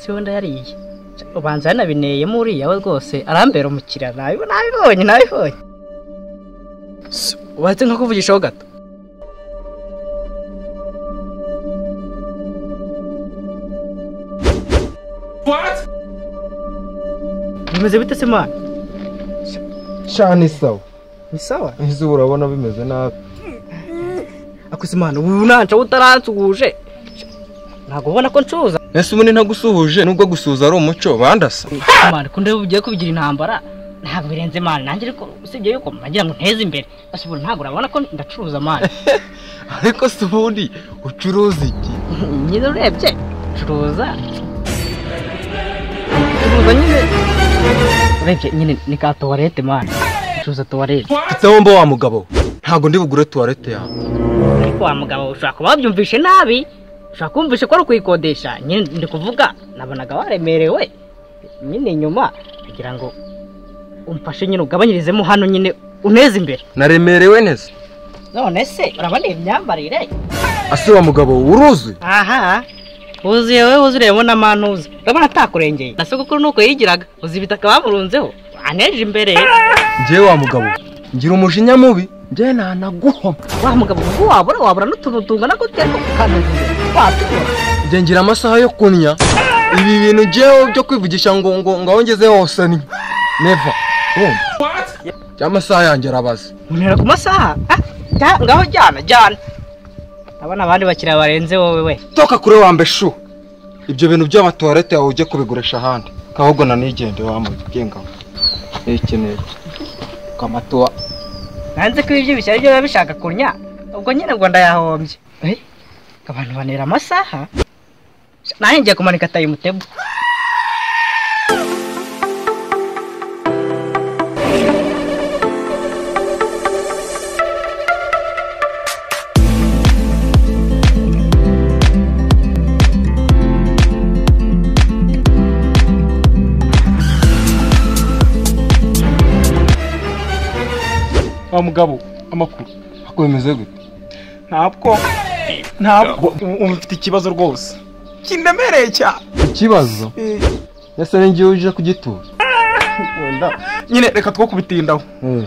si wenda yariye ubanza yanabineye muri yawe rwose arambera umukira nabibonye wahise nko kuvugishaho gato What? bimeze bite se mwana Shani sawa. ni sawa Izo urabona bimeze nabi. akuze mwana ubu nanca utaransuguje ntago ubona ko ncuza Ese ubundi ntagusuhuje nubwo gusuza ari umuco bandasa. mwana ko ndebe ugiye kubigira intambara ntabwo birenze mwana nanjye ariko usibye yuko mbagira ngo nteze imbere asubura ntabwo urabona ko ndacuruza mwana Ariko se ubundi ucuruza iki? nyine urebye curuza nyine urebye nyine ni ka toilette mwana curuza toilette Kitawomba wa mugabo. Ntago ndi bugure toilette yawe. ariko wa mugabo ushaka kuba wabyumvishe nabi ushaka kumvishe ko ari kuyikodesha nyine ndi kuvuga nabonaga waremerewe nyine inyuma kugira ngo umfashe nyine ugabanyirizemo hano nyine uneze imbere Naremerewe neza. none se urabona imyambarire Ase wa mugabo uruzi? aha uziye wowe uzuremo n'amantuza urabona atakurengeye na sogokuru nuko yigiraga uzi ibitaka bamurunzeho aneje imbere Ngiye wa mugabo. Ngira umujinya mubi. Ngiye nanaguhoma. wa mugabo ngo wabura n'utuntu tungana gute ariko kaneze watubona Ngiye ngira amasaha yo kunya. Ibi bintu ngiye byo kwivugisha ngo ngawongeze hose ni. Never. What? Amasaha yanjye arabaze. munera ku masaha ngaho jyana abana abandi bakiriya barenze wowe we Toka kure wambeshu. Ibyo bintu by'amatoilette yawe ujye kubigurisha ahandi. Kahubwo nanigende wamugenga. Ekeneye. Kamatoa. nanze ko ibyo bishyari byo bishaka kunya ubwo nyine ngo ndayahombye abantu banera amasaha nanjye ngiye kumanika tayi mutebo Wa mugabo amakuru. Akwemeze gute? Ntabwo ufite ikibazo rwose. Kindemereye cyane. Ikibazo. Yase ngiye uje kugitura. Wenda nyine reka two kubitindaho.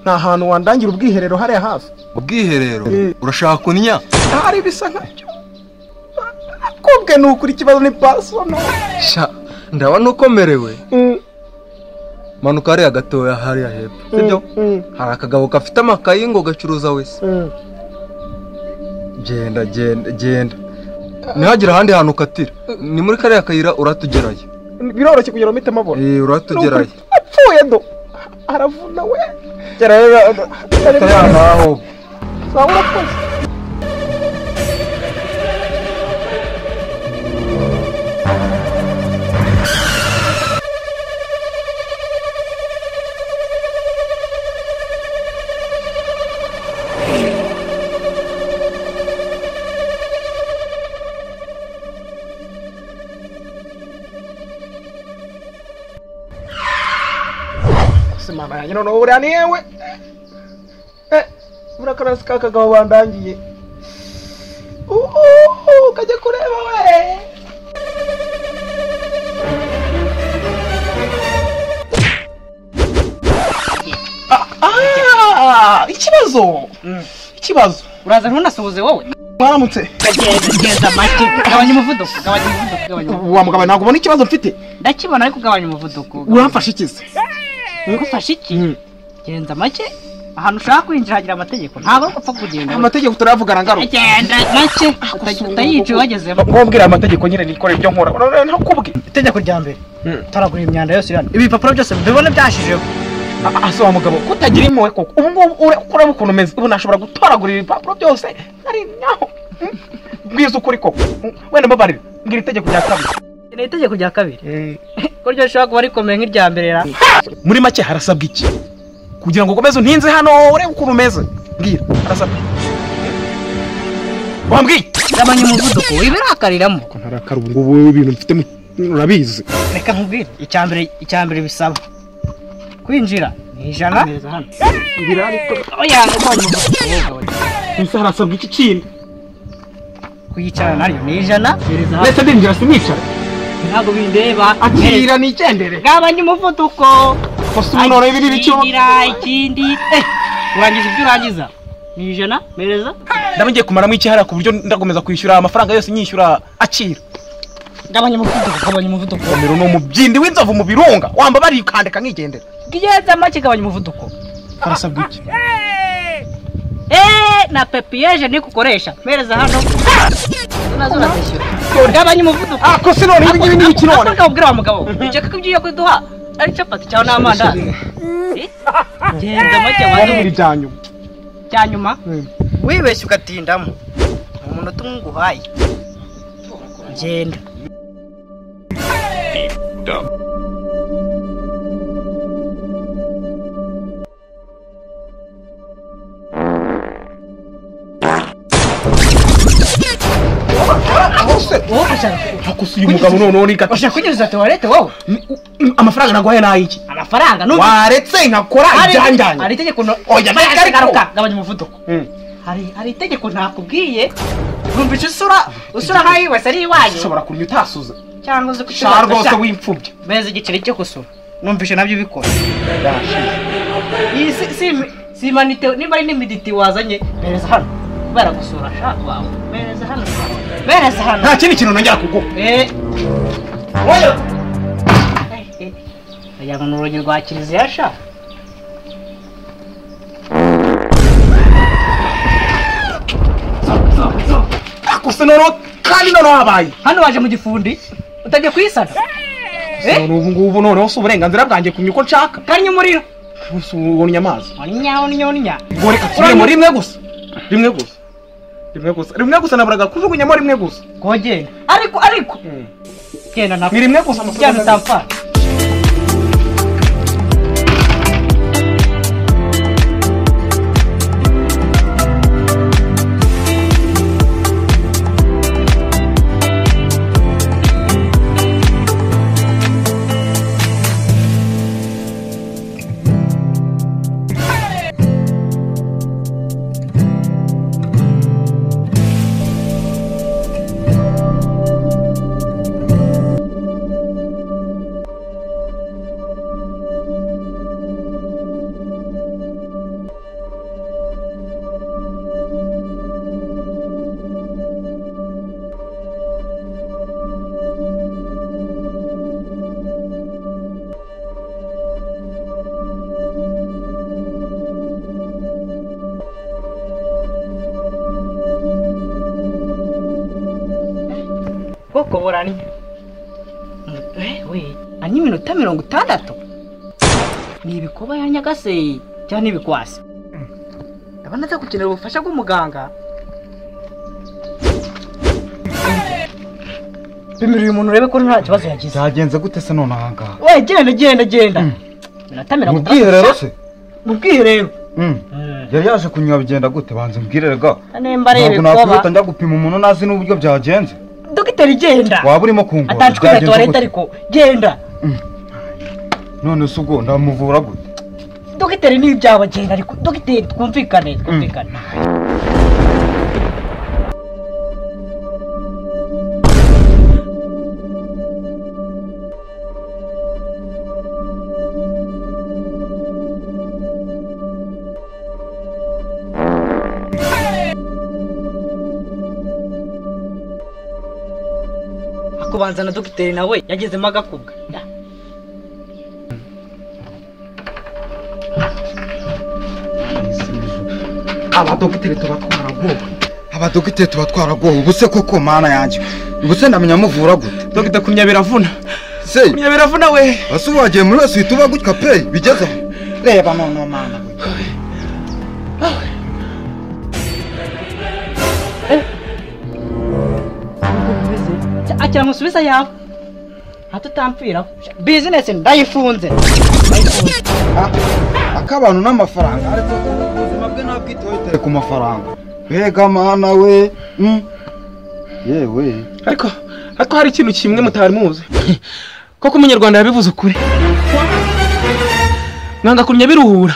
Nta hantu wandangira ubwiherero hariya hafi. Ubwiherero urashaka kunya? Hari bisa nkacyo. Akobwe nukuri ikibazo ni personal. Sha ndabona ukomerewe. Manuka hariya gatoya hariya hepfo. Sibyo? Hari akagabo gafite amakayi ngo gacuruza wese. Genda. Nihagira ahandi hantu ukatira. Ni muri kariya kayira uratugerayo. Biroroshye kugira umite mabona. Uratugerayo. Apfuye do. Aravuna we. Gerayo. Tayanaho. Sawa urakoze. Mama yanjye none ubura ni yewe murakarasi kakagabo bandangiye kajya kureba we ikibazo uraza ntunasuhuze wowe mwaramutse genda make gabanya umuvuduko wa mugabo ntabwo ubona ikibazo mfite ndakibona ariko gabanya umuvuduko uramfasha ikize ngufasha iki genda make ahantu ushaka kwinjira hagira amategeko ntabwo upfa kugenda amategeko turavugana ngaruka genda make utayica wagezemo ngombwira amategeko nyine nikora ibyo nkora ntakubwe itegeko rya mbere taragura imyanda yose yani ibipapuro byose bibone byashijeho ase wa mugabo kutagira impuhwe koko ubu ngubu ureba ukuntu umeze ubu nashobora gutoragurira ibipapuro byose ari naho bwiza ukuri koko wenda mbabarira ngira itegeko rya kabiri ni itegeko rya kabiri ko ryo rishobora kuba rikomeye nk'irya mbere ra muri make harasabwa iki kugira ngo ukomeze untinze hano urebe ukuntu umeze mbwira harasabwa wambwiye gabanya umuvuduko wibirakariramo ko ntarakara ubu ngubu ibintu mfite urabizi reka nkubwire icya mbere bisaba kwinjira ni 100 neza hano ibirari oya gabanya umuvuduko nse harasabwa iki kindi kuyicara naryo ni 100 ndetse ndinjira sinicara ntabwo bindeba. akira nigendere Gabanya umuvuduko. kosa umunoro ibiri bicyo Ikindi. Urangiza ibyo urangiza. Ni ijana mereza. ndabagiye kumaramo ikihara ku buryo ndakomeza kwishyura amafaranga yose nyishyura akira. Gabanya umuvuduko. Omero no mubyindi w'inzovu mu birunga wamba bari kandeka nkigendera. Giyeza make gabanya umuvuduko. Karasabwa iki? Na pepiyeje ni kukoresha. Mereza hano. Unazo urazishyura. Gabanya umuvuduko. Ko se none ibi ni iki none? Akabwira wa mugabo. Iceka ko ugiye kuduha ari capati cyangwa n'amandazi. Genda make Ari byanyu. cyanyuma. Wibeshye ugatindamo. Umuntu tumguhaye. Genda. Hakusi uyu mugabo none ni Ushaka kunyuza toilette wowe? amafaranga naguhaye nayiki? Amafaranga no. Waretse nkakora ibyanjyanye. Hari itegeko no. Oya Garuka gabanya umuvuduko. Hari itegeko nakubwiye. Numvise usura hayi wese ari iwanyu. ushobora kunya utasuza Cyangwa uzi sha rwose w'imfubye. Meze igiceri cyo kusura. Numvise nabyo bikora. Iyi si manite niba ari n'imiditi wazanye. Mereza hano. Bara gusura sha wawe. Mereza hano. Nta kindi kintu nongera kuguha. Oya. Aya ngo n'urugi rwa kiliziya sha. Akuse none kandi none wabaye. Hano waje mu gifundi utajya kwisana. None ubu ngubu none wose uburenganzira bwanjye kumenya uko nshaka. Kanya umuriro. Ubonye amazi. Onya. Ngo reka turemo rimwe gusa. Rimwe gusa naburaga kujugunyamo rimwe gusa. Kogenda. Ariko. Genda na. Ni rimwe gusa amafaranga utamfa. Boko burani. Ani minota 60. Ni ibikoba ya Nyagase cyane ibikwasi. Ndabona za gukenera ubufasha bw'umuganga. Pimira uyu muntu urebe ko nta kibazo yagize. Zagenze gute se none ahanga? We genda. Minota 60. Mubwiherero se? Mubwiherero. Yari yaje kunywa bigenda gute banze mbwirerega? Anemba rebe Ntabwo nakwita njya gupima umuntu nazi n'uburyo byagenze. Dogiteri genda. Waba urimo kungora. Atanchukura toilette ariko genda. None se ubwo ndamuvura gute? Dogiteri ni byaba genda ariko dogiteri twumvikane. Akubanza na dogiteri nawe yagezemo agakubwa. Abadogiteri tuba twaragowe ubuse koko mana yanjye. Ubuse ndamenya muvura gute? Dogita kunya biravuna. Se Kunya biravuna we. Ase wagiye muri wese uhita gutya pe bigeze. Reba none mana we. Akira musubiza yawe. Hatutampfira. Business ndayifunze. Akabantu n'amafaranga ariko ubuzima bwe nabwitoye ku mafaranga. Bega mana we. Yewe. Ariko hari ikintu kimwe mutari muzi. Koko umunyarwanda yabivuze ukuri. Nanga kunya biruhura.